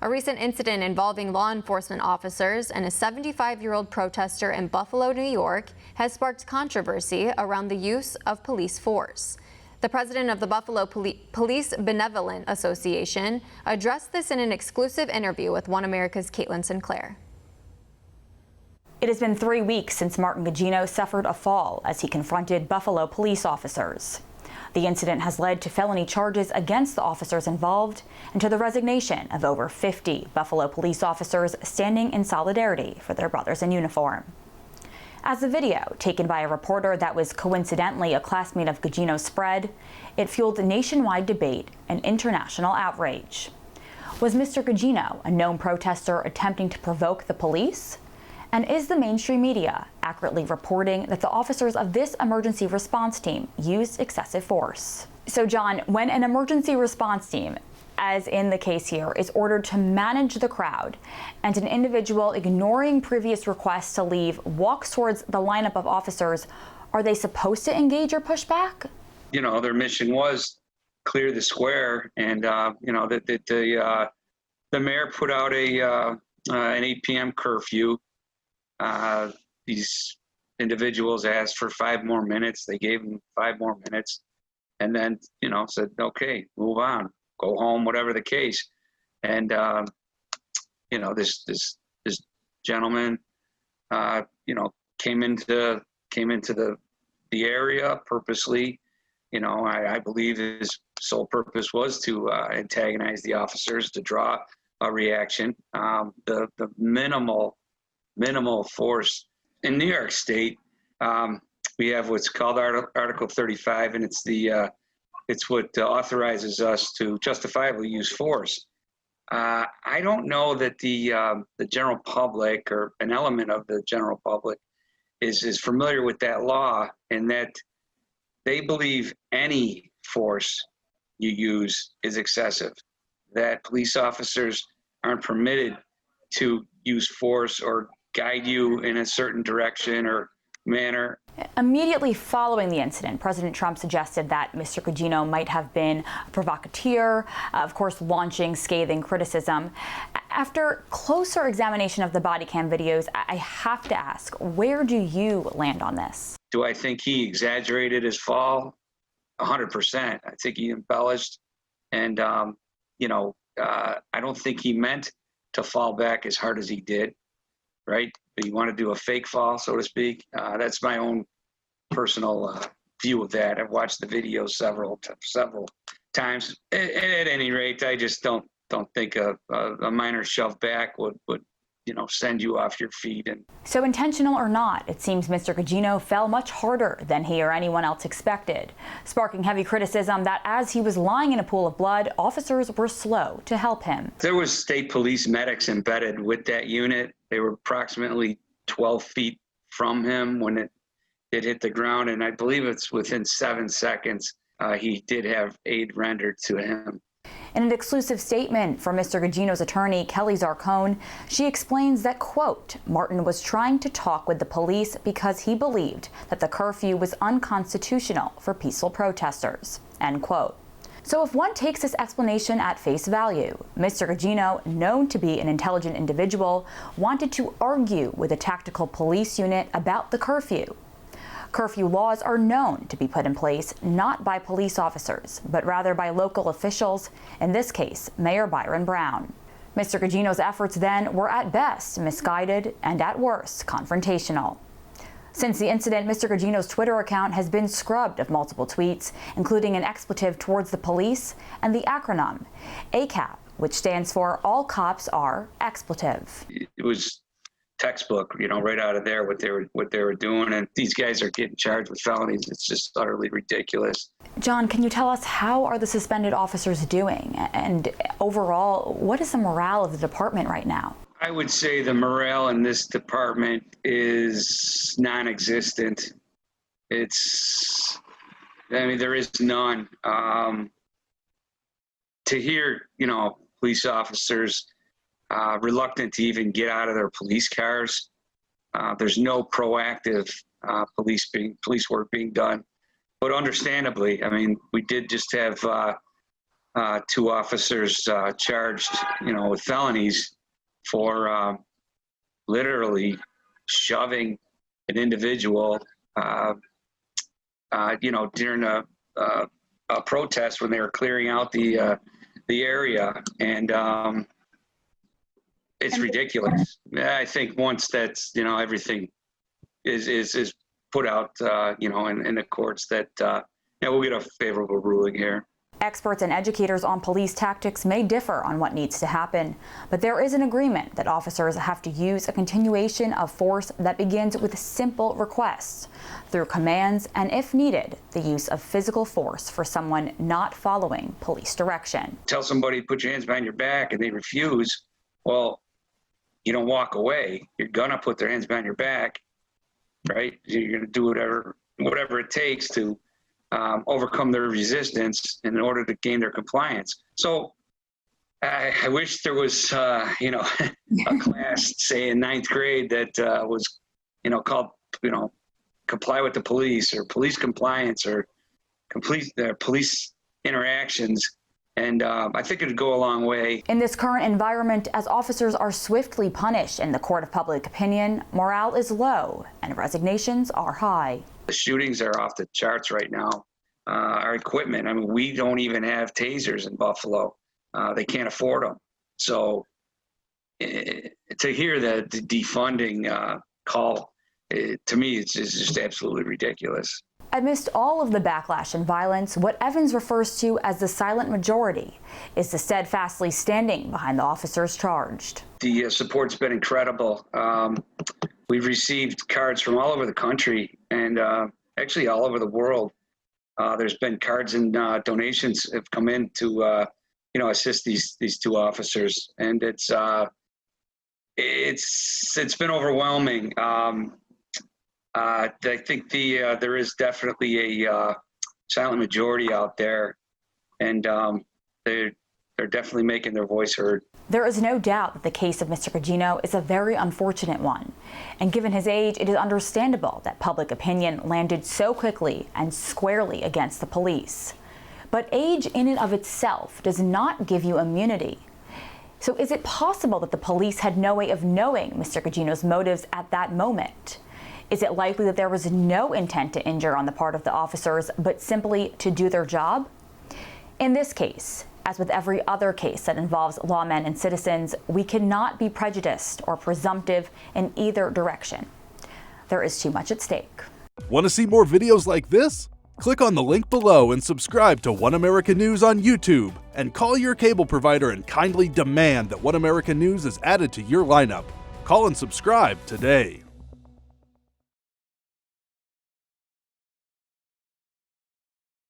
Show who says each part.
Speaker 1: A recent incident involving law enforcement officers and a 75-year-old protester in Buffalo, New York, has sparked controversy around the use of police force. The president of the Buffalo Police Benevolent Association addressed this in an exclusive interview with One America's Caitlin Sinclair.
Speaker 2: It has been 3 weeks since Martin Bongino suffered a fall as he confronted Buffalo police officers. The incident has led to felony charges against the officers involved and to the resignation of over 50 Buffalo police officers standing in solidarity for their brothers in uniform. As the video, taken by a reporter that was coincidentally a classmate of Bongino, spread, it fueled nationwide debate and international outrage. Was Mr. Bongino a known protester attempting to provoke the police? And is the mainstream media accurately reporting that the officers of this emergency response team used excessive force? So, John, when an emergency response team, as in the case here, is ordered to manage the crowd and an individual ignoring previous requests to leave walks towards the lineup of officers, are they supposed to engage or push back?
Speaker 3: You know, their mission was clear the square, and you know, the mayor put out an 8 p.m. curfew. These individuals asked for 5 more minutes. They gave them 5 more minutes, and then, you know, said, okay, move on, go home, whatever the case. And you know, this gentleman, you know, came into the area purposely. You know, I believe his sole purpose was to antagonize the officers, to draw a reaction. The minimal force in New York State, we have what's called Article 35, and it's what authorizes us to justifiably use force. I don't know that the general public, or an element of the general public, is familiar with that law, and that they believe any force you use is excessive, that police officers aren't permitted to use force or guide you in a certain direction or manner.
Speaker 2: Immediately following the incident, President Trump suggested that Mr. Bongino might have been a provocateur, of course, launching scathing criticism. After closer examination of the body cam videos, I have to ask, where do you land on this?
Speaker 3: Do I think he exaggerated his fall? 100%. I think he embellished, and you know, I don't think he meant to fall back as hard as he did. Right? But you want to do a fake fall, so to speak. That's my own personal view of that. I've watched the video several times. At any rate, I just don't think a minor shove back would you know, send you off your feet. And
Speaker 2: so, intentional or not, it seems Mr. Bongino fell much harder than he or anyone else expected, sparking heavy criticism that as he was lying in a pool of blood, officers were slow to help him.
Speaker 3: There was state police medics embedded with that unit. They were approximately 12 feet from him when it hit the ground, and I believe it's within 7 seconds he did have aid rendered to him.
Speaker 2: In an exclusive statement from Mr. Bongino's attorney, Kelly Zarcone, she explains that, quote, Martin was trying to talk with the police because he believed that the curfew was unconstitutional for peaceful protesters, end quote. So if one takes this explanation at face value, Mr. Bongino, known to be an intelligent individual, wanted to argue with a tactical police unit about the curfew. Curfew laws are known to be put in place not by police officers, but rather by local officials, in this case, Mayor Byron Brown. Mr. Bongino's efforts then were at best misguided and at worst confrontational. Since the incident, Mr. Bongino's Twitter account has been scrubbed of multiple tweets, including an expletive towards the police and the acronym ACAP, which stands for All Cops Are Expletive.
Speaker 3: It was textbook, you know, right out of there what they were doing, and these guys are getting charged with felonies. It's just utterly ridiculous.
Speaker 2: John, can you tell us, how are the suspended officers doing, and overall, what is the morale of the department right now?
Speaker 3: I would say the morale in this department is non-existent. I mean, there is none. To hear, you know, police officers reluctant to even get out of their police cars. There's no proactive police work being done. But understandably, I mean, we did just have two officers charged, with felonies for literally shoving an individual, during a protest when they were clearing out the area, and it's ridiculous. I think once that's everything is put out, in the courts, that we'll get a favorable ruling here.
Speaker 2: Experts and educators on police tactics may differ on what needs to happen, but there is an agreement that officers have to use a continuation of force that begins with simple requests, through commands, and if needed, the use of physical force for someone not following police direction.
Speaker 3: Tell somebody, put your hands behind your back, and they refuse. Well, you don't walk away. You're gonna put their hands behind your back, right? You're gonna do whatever it takes to overcome their resistance in order to gain their compliance. So I wish there was, a class, say in 9th grade, that was, called, comply with the police, or police compliance, or complete police interactions. And I think it'd go a long way.
Speaker 2: In this current environment, as officers are swiftly punished in the court of public opinion, morale is low and resignations are high.
Speaker 3: The shootings are off the charts right now. Our equipment, we don't even have tasers in Buffalo. They can't afford them. So to hear the defunding call, to me, it's just absolutely ridiculous.
Speaker 2: Amidst all of the backlash and violence, what Evans refers to as the silent majority is the steadfastly standing behind the officers charged.
Speaker 3: The support's been incredible. We've received cards from all over the country, and actually all over the world. There's been cards and donations have come in to assist these two officers, and it's been overwhelming. I think there is definitely a silent majority out there, and they're definitely making their voice heard.
Speaker 2: There is no doubt that the case of Mr. Bongino is a very unfortunate one, and given his age, it is understandable that public opinion landed so quickly and squarely against the police. But age in and of itself does not give you immunity. So is it possible that the police had no way of knowing Mr. Bongino's motives at that moment? Is it likely that there was no intent to injure on the part of the officers, but simply to do their job? In this case, as with every other case that involves lawmen and citizens, we cannot be prejudiced or presumptive in either direction. There is too much at stake.
Speaker 4: Want to see more videos like this? Click on the link below and subscribe to One America News on YouTube, and call your cable provider and kindly demand that One America News is added to your lineup. Call and subscribe today.